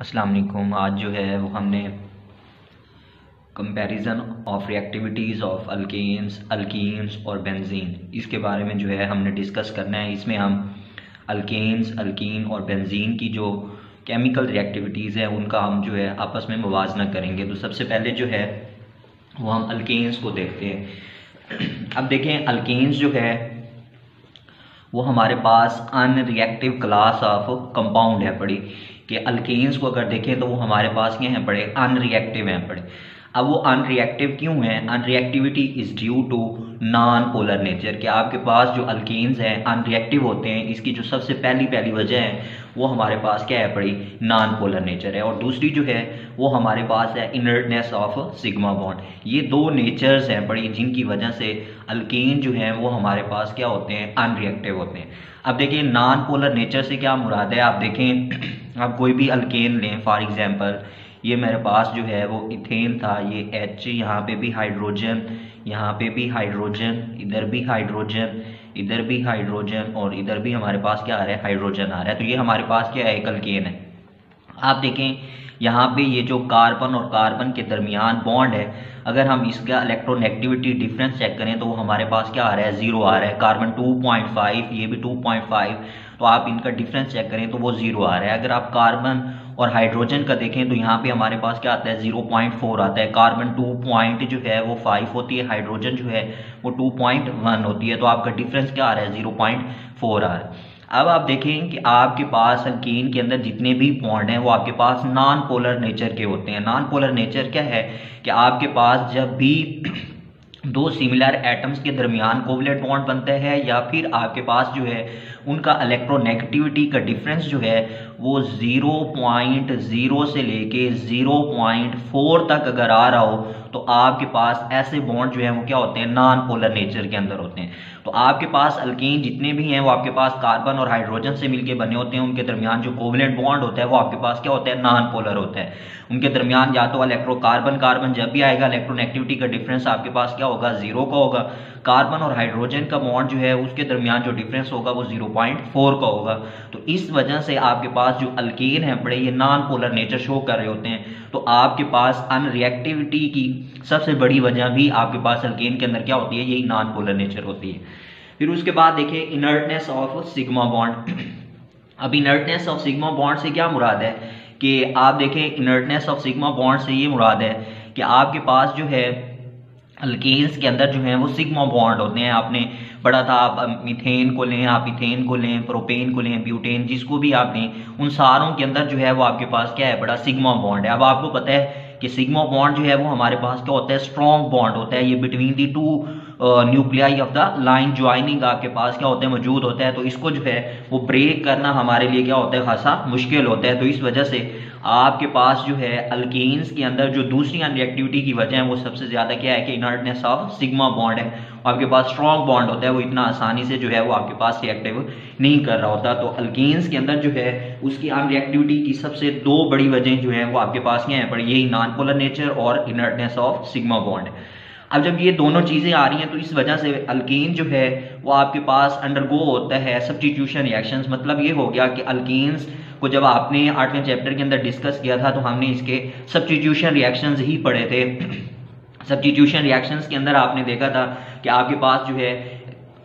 अस्सलाम वालेकुम। आज जो है वो हमने comparison of reactivities of alkenes और बेंजीन इसके बारे में जो है हमने डिस्कस करना है। इसमें हम अल्कीन और बेंजीन की जो केमिकल रिएक्टिविटीज़ हैं उनका हम जो है आपस में मुवाजना करेंगे। तो सबसे पहले जो है वो हम अल्कीन्स को देखते हैं। अब देखें, अल्कीन्स जो है वो हमारे पास अनरिएक्टिव क्लास ऑफ कंपाउंड है पड़ी कि अल्कीन्स को अगर देखें तो वो हमारे पास क्या हैं पड़े, अनरिएक्टिव हैं पड़े। अब वो अनरिएक्टिव क्यों हैं? Unreactivity is due to non polar nature कि आपके पास जो अल्कीन्स हैं अनरिएक्टिव होते हैं। इसकी जो सबसे पहली वजह है वो हमारे पास क्या है पड़ी, नॉन पोलर नेचर है। और दूसरी जो है वो हमारे पास है इनर्टनेस ऑफ सिग्मा बॉन्ड। ये दो नेचर्स हैं पड़ी जिनकी वजह से अल्कीन जो हैं वो हमारे पास क्या होते हैं, अनरिएक्टिव होते हैं। अब देखिए, नॉन पोलर नेचर से क्या मुराद है? आप देखें, आप कोई भी अल्केन लें, फॉर एग्जांपल ये मेरे पास जो है वो इथेन था, ये H, यहाँ पे भी हाइड्रोजन, यहाँ पे भी हाइड्रोजन, इधर भी हाइड्रोजन, इधर भी हाइड्रोजन और इधर भी हमारे पास क्या आ रहा है, हाइड्रोजन आ रहा है। तो ये हमारे पास क्या है, एक अल्केन है। आप देखें यहाँ पे ये जो कार्बन और कार्बन के दरमियान बॉन्ड है, अगर हम इसका इलेक्ट्रोनेगेटिविटी डिफरेंस चेक करें तो वो हमारे पास क्या आ रहा है, 0 आ रहा है। कार्बन 2.5, ये भी 2.5, तो आप इनका डिफरेंस चेक करें तो वो 0 आ रहा है। अगर आप कार्बन और हाइड्रोजन का देखें तो यहाँ पे हमारे पास क्या आता है, 0.4 आता है। कार्बन 2 पॉइंट जो है वो 5 होती है, हाइड्रोजन जो है वो 2.1 होती है। तो आपका डिफरेंस क्या आ रहा है, 0.4 आ रहा है। अब आप देखें कि आपके पास अल्कीन के अंदर जितने भी बॉन्ड हैं वो आपके पास नॉन पोलर नेचर के होते हैं। नॉन पोलर नेचर क्या है कि आपके पास जब भी दो सिमिलर एटम्स के दरमियान कोवलेंट बॉन्ड बनता है या फिर आपके पास जो है उनका इलेक्ट्रोनेगेटिविटी का डिफरेंस जो है वो 0.0 से लेके 0.4 तक अगर आ रहा हो तो आपके पास ऐसे बॉन्ड जो है वो क्या होते हैं, नॉन पोलर नेचर के अंदर होते हैं। तो आपके पास अल्कीन जितने भी हैं वो आपके पास कार्बन और हाइड्रोजन से मिलके बने होते हैं। उनके दरमियान जो कोवलेंट बॉन्ड होता है वो आपके पास क्या होता है, नॉन पोलर होता है। उनके दरमियान या तो कार्बन जब भी आएगा इलेक्ट्रोनेगेटिविटी का डिफरेंस आपके पास क्या होगा, 0 का होगा। कार्बन और हाइड्रोजन का बॉन्ड जो है उसके दरमियान जो डिफरेंस होगा वो 0.4 का होगा। तो इस वजह से आपके पास जो अल्कीन है बड़े ये नॉन पोलर नेचर शो कर रहे होते हैं। तो आपके पास अनरिएक्टिविटी की सबसे बड़ी वजह भी आपके पास अल्कीन के अंदर क्या होती है, यही नॉन पोलर नेचर होती है। फिर उसके बाद देखिए इनर्टनेस ऑफ सिग्मा बॉन्ड। अब इनर्टनेस ऑफ सिग्मा बॉन्ड से क्या मुराद है कि आप देखें, इनर्टनेस ऑफ सिग्मा बॉन्ड से ये मुराद है कि आपके पास जो है अल्कीन्स के अंदर जो है वो सिग्मा बॉन्ड होते हैं। आपने पढ़ा था, आप मीथेन को लें, आप इथेन को लें, प्रोपेन को लें, ब्यूटेन, जिसको भी आप लें, उन सारों के अंदर जो है वो आपके पास क्या है, बड़ा सिग्मा बॉन्ड है। अब आपको पता है कि सिग्मा बॉन्ड जो है वो हमारे पास क्या होता है, स्ट्रॉन्ग बॉन्ड होता है। ये between the two nuclei of the line joining आपके पास क्या होता है, मौजूद होता है। तो इसको जो है वो ब्रेक करना हमारे लिए क्या होता है, खासा मुश्किल होता है। तो इस वजह से आपके पास जो है अल्कीन्स के अंदर जो दूसरी अनरिएक्टिविटी की वजह है वो सबसे ज्यादा क्या है कि इनर्टनेस ऑफ सिग्मा बॉन्ड है। आपके पास स्ट्रॉन्ग बॉन्ड होता है, वो इतना आसानी से जो है वो आपके पास रिएक्टिव नहीं कर रहा होता। तो अल्कीन्स के अंदर जो है उसकी अनरिएक्टिविटी की सबसे दो बड़ी वजह जो है वो आपके पास क्या है, यही नॉन पोलर नेचर और इनर्टनेस ऑफ सिग्मा बॉन्ड है। अब जब ये दोनों चीजें आ रही हैं तो इस वजह से अल्कीन जो है वो आपके पास अंडरगो होता है सब्स्टिट्यूशन रिएक्शंस। मतलब ये हो गया कि अल्कीन्स को जब आपने 8वें चैप्टर के अंदर डिस्कस किया था तो हमने इसके सब्स्टिट्यूशन रिएक्शंस ही पढ़े थे। सब्स्टिट्यूशन रिएक्शंस के अंदर आपने देखा था कि आपके पास जो है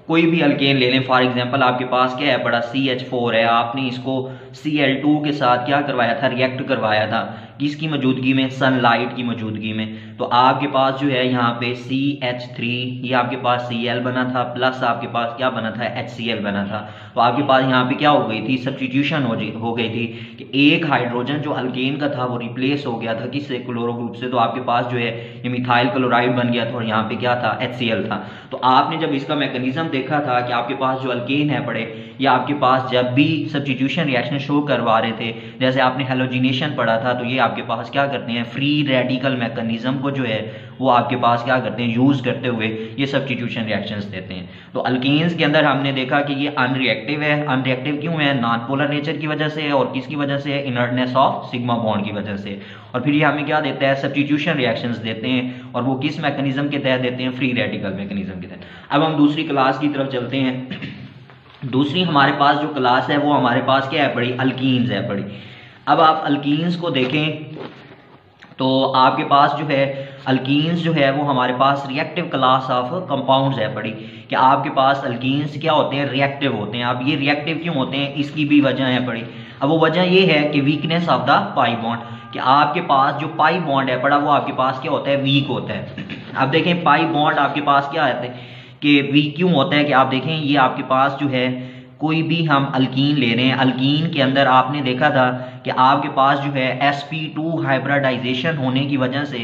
कोई भी अल्केन ले लें, फॉर एग्जांपल आपके पास क्या है, बड़ा CH4 है, आपने इसको Cl2 के साथ क्या करवाया था, रिएक्ट करवाया था। किसकी मौजूदगी में, सनलाइट की मौजूदगी में। तो आपके पास जो है यहाँ पे CH3, ये आपके पास Cl बना था, प्लस आपके पास क्या बना था, HCl बना था। तो आपके पास यहाँ पे क्या हो गई थी, सब्स्टिट्यूशन हो गई थी कि एक हाइड्रोजन जो अल्केन का था वो रिप्लेस हो गया था किससे, क्लोरो ग्रुप से। तो आपके पास जो है ये मिथाइल क्लोराइड बन गया था और यहाँ पे क्या था, HCl था। तो आपने जब इसका मैकेनिज्म देखा था कि आपके पास जो अल्केन है पड़े या आपके पास जब भी सब्स्टिट्यूशन रिएक्शन शो करवा रहे थे, जैसे आपने हैलोजिनेशन पढ़ा था, तो ये आपके पास क्या करते हैं, फ्री रेडिकल मैकेनिज्म को जो है वो आपके पास क्या करते हैं, यूज करते हुए ये सब्स्टिट्यूशन रिएक्शंस देते हैं। तो अल्कीन्स के अंदर हमने देखा कि ये अनरिएक्टिव है। अनरिएक्टिव क्यों है, नॉन पोलर नेचर की वजह से है। और किसकी वजह से है, इनर्टनेस ऑफ सिग्मा बॉन्ड की वजह से। और फिर ये हमें क्या देता है, सब्स्टिट्यूशन रिएक्शंस देते हैं। और वो किस मैकेनिज्म के तहत देते हैं, फ्री रेडिकल मैकेनिज्म के तहत। अब हम दूसरी क्लास की तरफ चलते हैं। दूसरी हमारे पास जो क्लास है वो हमारे पास क्या है, बड़ी अल्कीन्स है। बड़ी अब आप अल्कीन्स को देखें तो आपके पास जो है अल्कीन्स जो है वो हमारे पास रिएक्टिव क्लास ऑफ कंपाउंड्स है पड़ी कि आपके पास अल्कीन्स क्या होते हैं, रिएक्टिव होते हैं। अब ये रिएक्टिव क्यों होते हैं, इसकी भी वजह है पड़ी। अब वो वजह ये है कि weakness of the pi bond, कि आपके पास जो पाई बॉन्ड है पड़ा वो आपके पास क्या होता है, वीक होता है। अब देखें पाई बॉन्ड आपके पास क्या होता है कि वीक क्यों होता है, कि आप देखें ये आपके पास जो है कोई भी हम अल्कीन ले रहे हैं, अल्कीन के अंदर आपने देखा था कि आपके पास जो है sp2 हाइब्रिडाइजेशन होने की वजह से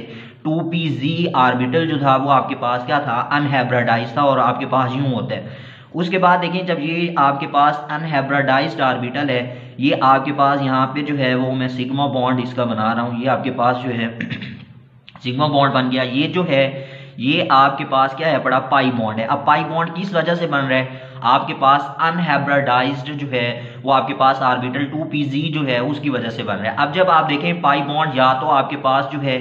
2pz ऑर्बिटल जो था वो आपके पास क्या था, अनहाइब्रिडाइज था और आपके पास यूं होता है। उसके बाद देखें जब ये आपके पास अनहाइब्रिडाइज्ड ऑर्बिटल है, ये आपके पास यहाँ पे जो है वो मैं सिग्मा बॉन्ड इसका बना रहा हूँ, ये आपके पास जो है सिग्मा बॉन्ड बन गया। ये जो है ये आपके पास क्या है पड़ा, पाई बॉन्ड है। अब पाई बॉन्ड किस वजह से बन रहा है, आपके पास अनहाइब्रिडाइज्ड जो है वो आपके पास ऑर्बिटल 2pz जो है उसकी वजह से बन रहा है। अब जब आप देखें पाई बॉन्ड या तो आपके पास जो है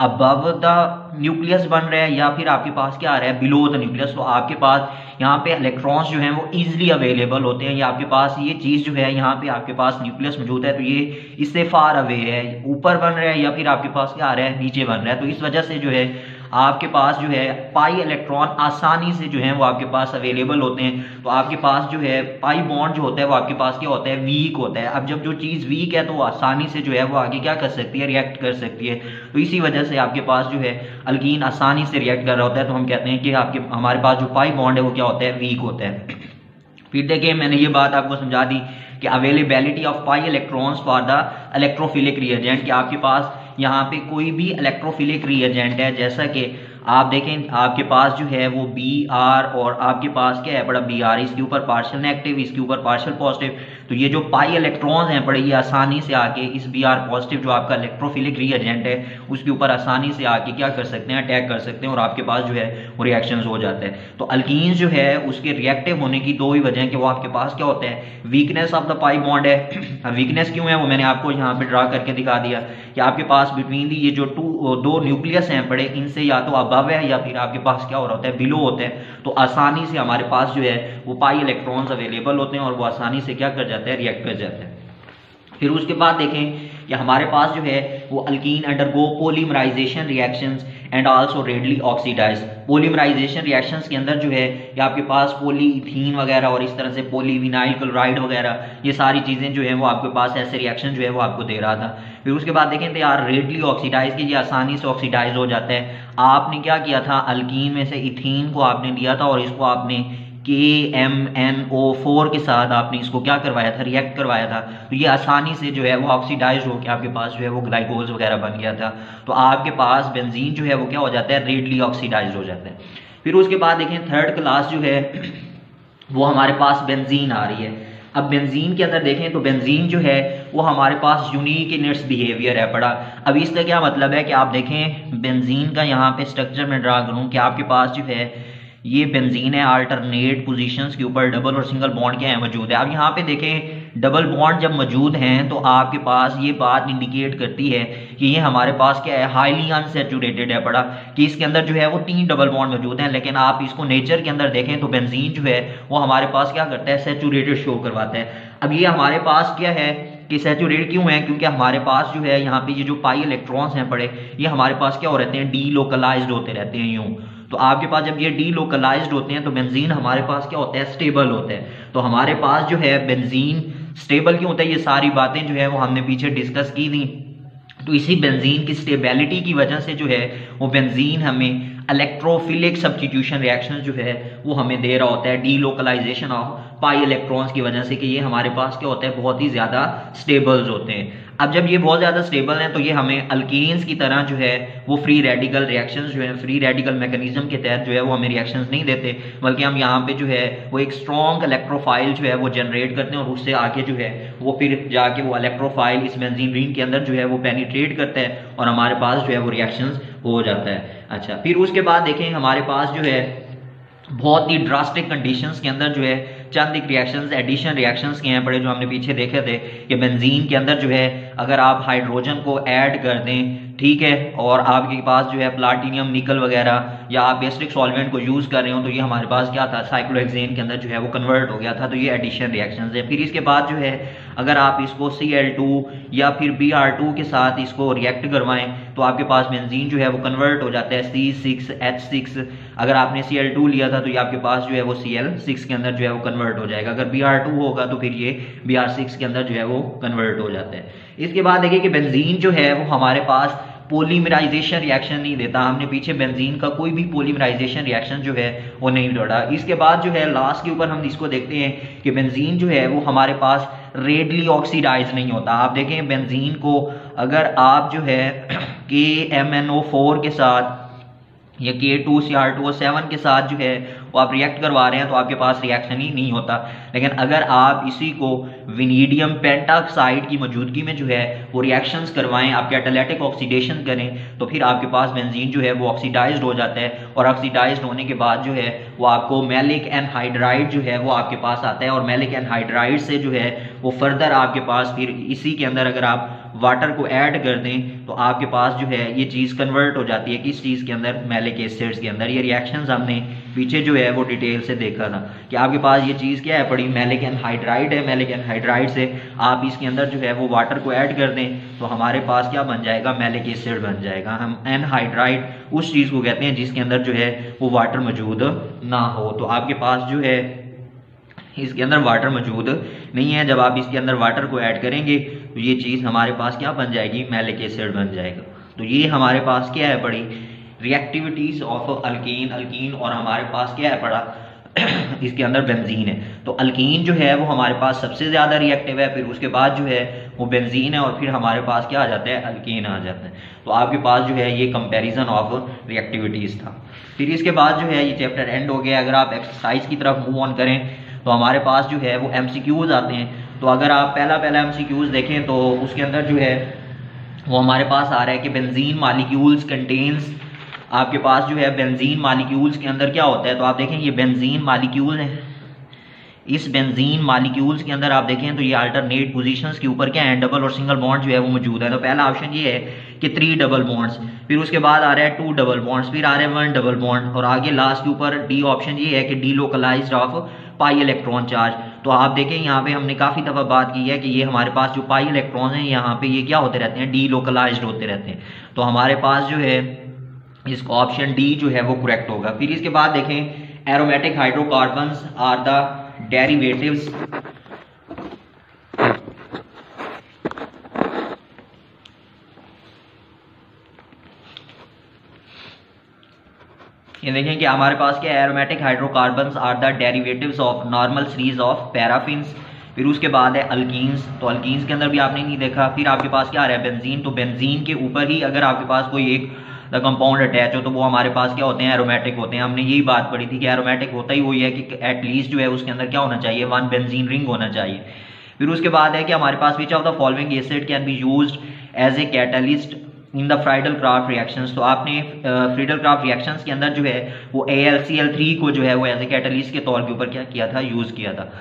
अबव द न्यूक्लियस बन रहा है या फिर आपके पास क्या आ रहा है, बिलो द न्यूक्लियस, तो आपके पास यहाँ पे इलेक्ट्रॉन्स जो हैं वो इजीली अवेलेबल होते हैं। या आपके पास ये चीज़ जो है यहाँ पे आपके पास न्यूक्लियस मौजूद है तो ये इससे फार अवे है, ऊपर बन रहा है या फिर आपके पास क्या आ रहा है, नीचे बन रहा है। तो इस वजह से जो है आपके पास जो है पाई इलेक्ट्रॉन आसानी से जो है वो आपके पास अवेलेबल होते हैं। तो आपके पास जो है पाई बॉन्ड जो होता है वो आपके पास क्या होता है, वीक होता है। अब जब जो चीज़ वीक है तो वो आसानी से जो है वो आगे क्या कर सकती है, रिएक्ट कर सकती है। तो इसी वजह से आपके पास जो है अल्कीन आसानी से रिएक्ट कर रहा होता है। तो हम कहते हैं कि हमारे पास जो पाई बॉन्ड है वो क्या होता है, वीक होता है। फिर देखिए मैंने ये बात आपको समझा दी कि availability of pi electrons for the electrophilic reagent, कि आपके पास यहाँ पे कोई भी इलेक्ट्रोफिलिक रिएजेंट है, जैसा कि आप देखें आपके पास जो है वो Br और आपके पास क्या है बड़ा Br, इसके ऊपर पार्शियल नेगेटिव, इसके ऊपर पार्शियल पॉजिटिव। तो ये जो पाई इलेक्ट्रॉन्स हैं बड़े ये आसानी से आके इस Br पॉजिटिव जो आपका इलेक्ट्रोफिलिक रिएजेंट है उसके ऊपर आसानी से आके क्या कर सकते हैं, अटैक कर सकते हैं और आपके पास जो है वो रिएक्शंस हो जाते हैं। तो अल्कीन्स जो है उसके रिएक्टिव होने की दो ही वजह है कि वो आपके पास क्या होता है, weakness of the pi bond है। वीकनेस क्यों है वो मैंने आपको यहाँ पे ड्रा करके दिखा दिया कि आपके पास बिटवीन दी ये जो दो न्यूक्लियस हैं बड़े, इनसे या तो अबव है या फिर आपके पास क्या हो रहा होता है, बिलो होते हैं। तो आसानी से हमारे पास जो है वो पाई इलेक्ट्रॉन्स अवेलेबल होते हैं और वो आसानी से क्या कर जाते हैं, रिएक्ट कर जाते हैं। फिर उसके बाद देखें कि हमारे पास जो है वो alkene undergo polymerization reactions and also readily oxidize. Polymerization reactions के अंदर जो है ये आपके पास पॉलीइथीन वगैरह और इस तरह से पॉलीविनाइल क्लोराइड वगैरह ये सारी चीज़ें जो है वो आपके पास ऐसे रिएक्शन जो है वो आपको दे रहा था। फिर उसके बाद देखें तो यार रेडली ऑक्सीडाइज की, ये आसानी से ऑक्सीडाइज हो जाता है। आपने क्या किया था, अल्कीन में से इथीन को आपने लिया था और इसको आपने KMnO4 के साथ आपने इसको क्या करवाया था, रिएक्ट करवाया था। तो ये आसानी से जो है वो ऑक्सीडाइज होकर आपके पास जो है वो ग्लाइकोज वगैरह बन गया था। तो आपके पास बेंजीन जो है वो क्या हो जाता है, रेडली ऑक्सीडाइज हो जाता है। फिर उसके बाद देखें थर्ड क्लास जो है वो हमारे पास बेंजीन आ रही है। अब बेंजीन के अंदर देखें तो बेंजीन जो है वो हमारे पास यूनिक इन इट्स बिहेवियर है पड़ा। अब इसका क्या मतलब है कि आप देखें बेंजीन का यहाँ पे स्ट्रक्चर में ड्रा करूँ कि आपके पास जो है ये बेंजीन है, अल्टरनेट पोजीशंस के ऊपर डबल और सिंगल बॉन्ड क्या है मौजूद है। अब यहाँ पे देखें डबल बॉन्ड जब मौजूद हैं तो आपके पास ये बात इंडिकेट करती है कि ये हमारे पास क्या है, हाईली अनसेचुरेटेड है पड़ा, कि इसके अंदर जो है वो 3 डबल बॉन्ड मौजूद हैं। लेकिन आप इसको नेचर के अंदर देखें तो बेंजीन जो है वो हमारे पास क्या करता है, सेचुरेटेड शो करवाता है। अब ये हमारे पास क्या है कि सेचुरेट क्यों है, क्योंकि हमारे पास जो है यहाँ पे ये जो पाई इलेक्ट्रॉन्स हैं पड़े ये हमारे पास क्या हो रहते हैं, डीलोकलाइज्ड होते रहते हैं यूं। तो आपके पास जब ये डीलोकलाइज्ड होते हैं तो बेंजीन हमारे पास क्या होता है, स्टेबल होता है। तो हमारे पास जो है बेंजीन स्टेबल क्यों होता है, ये सारी बातें जो है वो हमने पीछे डिस्कस की थी। तो इसी बेंजीन की स्टेबिलिटी की वजह से जो है वो बेंजीन हमें इलेक्ट्रोफिलिक सब्स्टिट्यूशन रिएक्शन जो है वो हमें दे रहा होता है, डीलोकलाइजेशन ऑफ पाई इलेक्ट्रॉन्स की वजह से, कि ये हमारे पास क्या होता है, बहुत ही ज़्यादा स्टेबल्स होते हैं। अब जब ये बहुत ज़्यादा स्टेबल हैं तो ये हमें अल्कीन्स की तरह जो है वो फ्री रेडिकल रिएक्शंस जो है, फ्री रेडिकल मैकेनिज्म के तहत जो है वो हमें रिएक्शंस नहीं देते, बल्कि हम यहाँ पे जो है वो एक स्ट्रॉन्ग इलेक्ट्रोफाइल जो है वो जनरेट करते हैं और उससे आके जो है वो फिर जाके वो इलेक्ट्रोफाइल इस बेंजीन रिंग के अंदर जो है वो पेनिट्रेट करता है और हमारे पास जो है वो रिएक्शंस हो जाता है। अच्छा, फिर उसके बाद देखें हमारे पास जो है बहुत ही ड्रास्टिक कंडीशंस के अंदर जो है चंद एक रिएक्शंस एडिशन रिएक्शंस के हैं बड़े, जो हमने पीछे देखे थे कि बेंजीन के अंदर जो है अगर आप हाइड्रोजन को ऐड कर दें, ठीक है, और आपके पास जो है प्लाटिनियम निकल वगैरह या आप बेसिक सॉल्वेंट को यूज़ कर रहे हो तो ये हमारे पास क्या था, साइक्लोहेक्सेन के अंदर जो है वो कन्वर्ट हो गया था। तो ये एडिशन रिएक्शंस है। फिर इसके बाद जो है अगर आप इसको Cl2 या फिर Br2 के साथ इसको रिएक्ट करवाएं तो आपके पास बेंजीन जो है वो कन्वर्ट हो जाता है C6H6। अगर आपने Cl2 लिया था तो ये आपके पास जो है वो Cl6 के अंदर जो है वो कन्वर्ट हो जाएगा। अगर Br2 होगा तो फिर ये Br6 के अंदर जो है वो कन्वर्ट हो जाता है। इसके बाद देखिए कि बेंजीन जो है वो हमारे पास पॉलीमराइजेशन रिएक्शन नहीं देता। हमने पीछे बेंजीन का कोई भी पॉलीमराइजेशन रिएक्शन जो है वो नहीं पढ़ा। इसके बाद जो है लास्ट के ऊपर हम इसको देखते हैं कि बेंजीन जो है वो हमारे पास रेडली ऑक्सीडाइज नहीं होता। आप देखें बेंजीन को अगर आप जो है KMnO4 के साथ या K2Cr2O7 के साथ जो है वो आप रिएक्ट करवा रहे हैं तो आपके पास रिएक्शन ही नहीं होता। लेकिन अगर आप इसी को विनीडियम पेंटाऑक्साइड की मौजूदगी में जो है वो रिएक्शंस करवाएं, आप कैटालिटिक ऑक्सीडेशन करें तो फिर आपके पास बेंजीन जो है वो ऑक्सीडाइज्ड हो जाता है। और ऑक्सीडाइज्ड होने के बाद जो है वो आपको मैलिक एनहाइड्राइड जो है वो आपके पास आता है। और मैलिक एनहाइड्राइड से जो है वो फर्दर आपके पास फिर इसी के अंदर अगर आप वाटर को ऐड कर दें तो आपके पास जो है ये चीज़ कन्वर्ट हो जाती है किस चीज़ के अंदर, मैलिक एसिड्स के अंदर। ये रिएक्शंस हमने पीछे जो है वो डिटेल से देखा था कि आपके पास ये चीज़ क्या है पड़ी, मैलिक एनहाइड्राइड है। मैलिक एनहाइड्राइड से आप इसके अंदर जो है वो वाटर को ऐड कर दें तो हमारे पास क्या बन जाएगा, मैलिक एसिड बन जाएगा। हम एनहाइड्राइड उस चीज़ को कहते हैं जिसके अंदर जो है वो वाटर मौजूद ना हो। तो आपके पास जो है इसके अंदर वाटर मौजूद नहीं है। जब आप इसके अंदर वाटर को ऐड करेंगे तो ये चीज़ हमारे पास क्या बन जाएगी, मैलिक एसिड बन जाएगा। तो ये हमारे पास क्या है पड़ी, रिएक्टिविटीज ऑफ अल्कीन। अल्कीन और हमारे पास क्या है पड़ा इसके अंदर बेंजीन है। तो अल्कीन जो है वो हमारे पास सबसे ज़्यादा रिएक्टिव है, फिर उसके बाद जो है वो बेंजीन है और फिर हमारे पास क्या आ जाता है, अल्कीन आ जाता है। तो आपके पास जो है ये कंपैरिजन ऑफ रिएक्टिविटीज़ था। फिर इसके बाद जो है ये चैप्टर एंड हो गया। अगर आप एक्सरसाइज की तरफ मूव ऑन करें तो हमारे पास जो है वो MCQs आते हैं। तो अगर आप पहला MCQs देखें तो उसके अंदर जो है वो हमारे पास आ रहा है कि बेंजीन मॉलिक्यूल्स कंटेन्स, आपके पास जो है बेंजीन मॉलिक्यूल्स के अंदर क्या होता है। तो आप देखें ये बेंजीन मॉलिक्यूल है, इस बेंजीन मॉलिक्यूल्स के अंदर आप देखें तो ये अल्टरनेट पोजीशंस के ऊपर क्या है, डबल और सिंगल बॉन्ड जो है वो मौजूद है। तो पहला ऑप्शन ये है कि 3 डबल बॉन्ड्स, फिर उसके बाद आ रहा है 2 डबल बॉन्ड्स, फिर आ रहा है 1 डबल बॉन्ड और आगे लास्ट के ऊपर डी ऑप्शन ये है कि delocalised of pi electron charge. तो आप देखें यहाँ पे हमने काफ़ी दफ़ा बात की है कि ये हमारे पास जो पाई इलेक्ट्रॉन हैं यहाँ पे ये क्या होते रहते हैं, डीलोकलाइज्ड होते रहते हैं। तो हमारे पास जो है इसका ऑप्शन डी जो है वो करेक्ट होगा। फिर इसके बाद देखें aromatic hydrocarbons are the derivatives. ये देखें कि हमारे पास क्या aromatic hydrocarbons are the derivatives of normal series of paraffins. फिर उसके बाद है अल्कीन्स। तो अल्कीन्स के अंदर भी आपने नहीं देखा। फिर आपके पास क्या आ रहा है, बेंजीन। तो बेंजीन के ऊपर ही अगर आपके पास कोई एक कंपाउंड अटैच हो तो वो हमारे पास क्या होते हैं, एरोमेटिक होते हैं। हमने यही बात पढ़ी थी कि एरोमेटिक होता ही वही है कि एटलीस्ट जो है उसके अंदर क्या होना चाहिए, 1 बेंजीन रिंग होना चाहिए। फिर उसके बाद है कि हमारे पास which of the following acid can be used as a catalyst in the Friedel Crafts reactions. तो आपने फ्राइडल-क्राफ्ट रिएक्शंस के अंदर जो है वो AlCl3 को जो है वो एज ए कैटलिस्ट के तौर के ऊपर क्या किया था, यूज़ किया था।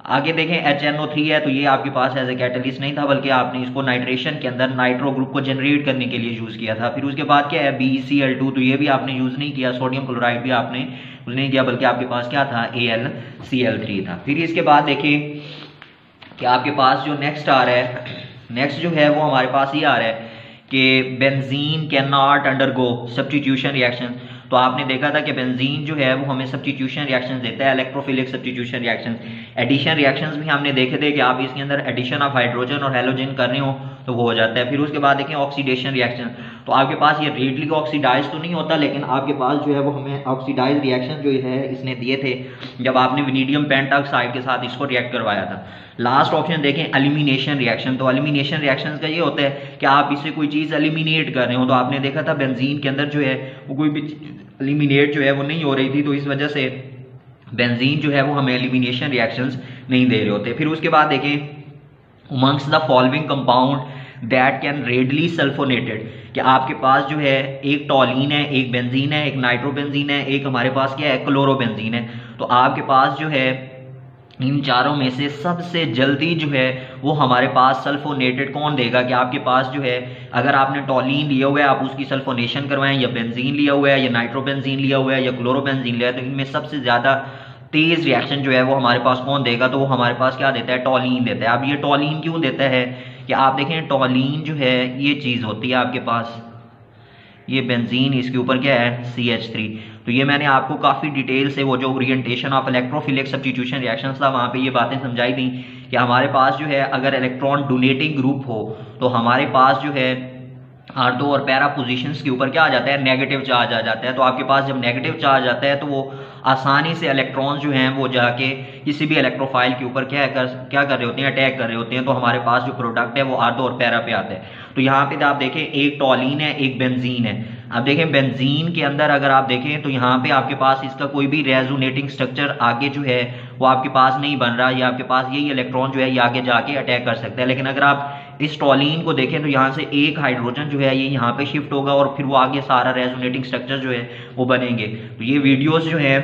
आगे देखें HNO3 है तो ये आपके पास एज ए कैटलिस्ट नहीं था बल्कि आपने इसको नाइट्रेशन के अंदर नाइट्रो ग्रुप को जनरेट करने के लिए यूज़ किया था। फिर उसके बाद क्या है BeCl2, तो ये भी आपने यूज़ नहीं किया। सोडियम क्लोराइड भी आपने यूज़ नहीं किया बल्कि आपके पास क्या था, AlCl3 था। फिर इसके बाद देखें कि आपके पास जो नेक्स्ट आ रहा है, नेक्स्ट जो है वो हमारे पास ये आ रहा है कि benzene can not undergo substitution reaction. तो आपने देखा था कि बेंजीन जो है वो हमें सब्स्टिट्यूशन रिएक्शंस देता है, electrophilic substitution reactions. Addition reactions भी हमने देखे थे कि आप इसके अंदर एडिशन ऑफ हाइड्रोजन और हेलोजन कर रहे हो तो वो हो जाता है। फिर उसके बाद देखें ऑक्सीडेशन रिएक्शन। तो आपके पास ये रेडली ऑक्सीडाइज तो नहीं होता लेकिन आपके पास जो है वो हमें ऑक्सीडाइज रिएक्शन जो है इसने दिए थे जब आपने विनीडियम पेंटाऑक्साइड के साथ इसको रिएक्ट करवाया था। लास्ट ऑप्शन देखें एलिमिनेशन रिएक्शन। तो एलिमिनेशन रिएक्शन का ये होता है कि आप इससे कोई चीज़ एलिमिनेट कर रहे हो। तो आपने देखा था बेंजीन के अंदर जो है वो कोई भी एलिमिनेट जो है वो नहीं हो रही थी, तो इस वजह से बेंजीन जो है वो हमें एलिमिनेशन रिएक्शंस नहीं दे रहे होते। फिर उसके बाद देखें amongst the following compound that can readily sulphonated, कि आपके पास जो है एक टॉलिन है, एक बेंजीन है, एक नाइट्रोबेंजीन है, एक हमारे पास क्या है, क्लोरोबेंजीन है। तो आपके पास जो है इन चारों में से सबसे जल्दी जो है वो हमारे पास सल्फोनेटेड कौन देगा, कि आपके पास जो है अगर आपने टॉलिन लिया हुआ है आप उसकी सल्फोनेशन करवाएं, या बेंजीन लिया हुआ है, या नाइट्रोबेंजीन लिया हुआ है, या क्लोरोबेंजीन लिया है, तो इनमें सबसे ज़्यादा तेज रिएक्शन जो है वो हमारे पास कौन देगा, तो वो हमारे पास क्या देता है, टॉलीन देता है। अब ये टॉलीन क्यों देता है कि आप देखें टॉलीन जो है ये चीज़ होती है आपके पास, ये बेंजीन, इसके ऊपर क्या है CH3। तो ये मैंने आपको काफ़ी डिटेल से वो जो orientation of electrophilic substitution reactions था वहाँ पे ये बातें समझाई थी कि हमारे पास जो है अगर इलेक्ट्रॉन डोनेटिंग ग्रुप हो तो हमारे पास जो है R2 और पैरा पोजीशंस के ऊपर क्या आ जाता है, नेगेटिव चार्ज आ जाता है। तो आपके पास जब नेगेटिव चार्ज आता है तो वो आसानी से इलेक्ट्रॉन्स जो हैं वो जाके किसी भी इलेक्ट्रोफाइल के ऊपर क्या कर रहे होते हैं, अटैक कर रहे होते हैं। तो हमारे पास जो प्रोडक्ट है वो R2 और पैरा पे आता है। तो यहाँ पे आप देखें एक टॉलीन है एक बेंजीन है। अब देखें बेंजीन के अंदर अगर आप देखें तो यहाँ पे आपके पास इसका कोई भी रेजोनेटिंग स्ट्रक्चर आगे जो है वो आपके पास नहीं बन रहा, या आपके पास यही इलेक्ट्रॉन जो है ये आगे जाके अटैक कर सकता है। लेकिन अगर आप इस टॉलीन को देखें तो यहाँ से एक हाइड्रोजन जो है ये यहाँ पे शिफ्ट होगा और फिर वो आगे सारा रेजोनेटिंग स्ट्रक्चर जो है वो बनेंगे। तो ये वीडियोस जो है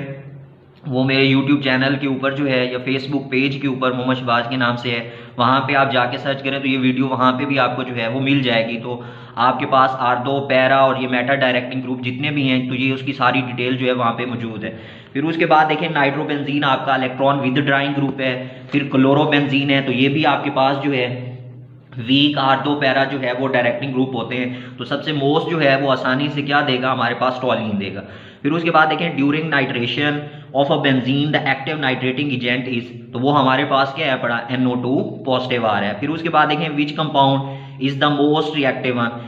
वो मेरे YouTube चैनल के ऊपर जो है या Facebook पेज के ऊपर मोहम्मद शहबाज के नाम से है, वहाँ पे आप जाके सर्च करें तो ये वीडियो वहाँ पे भी आपको जो है वो मिल जाएगी। तो आपके पास R2 पैरा और ये मेटा डायरेक्टिंग ग्रुप जितने भी हैं तो ये उसकी सारी डिटेल जो है वहाँ पे मौजूद है। फिर उसके बाद देखें नाइट्रोबेंजीन आपका इलेक्ट्रॉन विदड्राइंग ग्रुप है। फिर क्लोरोबेंजीन है, तो ये भी आपके पास जो है वीक R2 पैरा जो है वो डायरेक्टिंग ग्रुप होते हैं। तो सबसे मोस्ट जो है वो आसानी से क्या देगा, हमारे पास टॉलीन देगा। फिर उसके बाद देखें during nitration of a benzene the active nitrating agent is, तो वो हमारे पास क्या है पड़ा, NO2 पॉजिटिव आ रहा है। फिर उसके बाद देखें which compound is the most reactive one,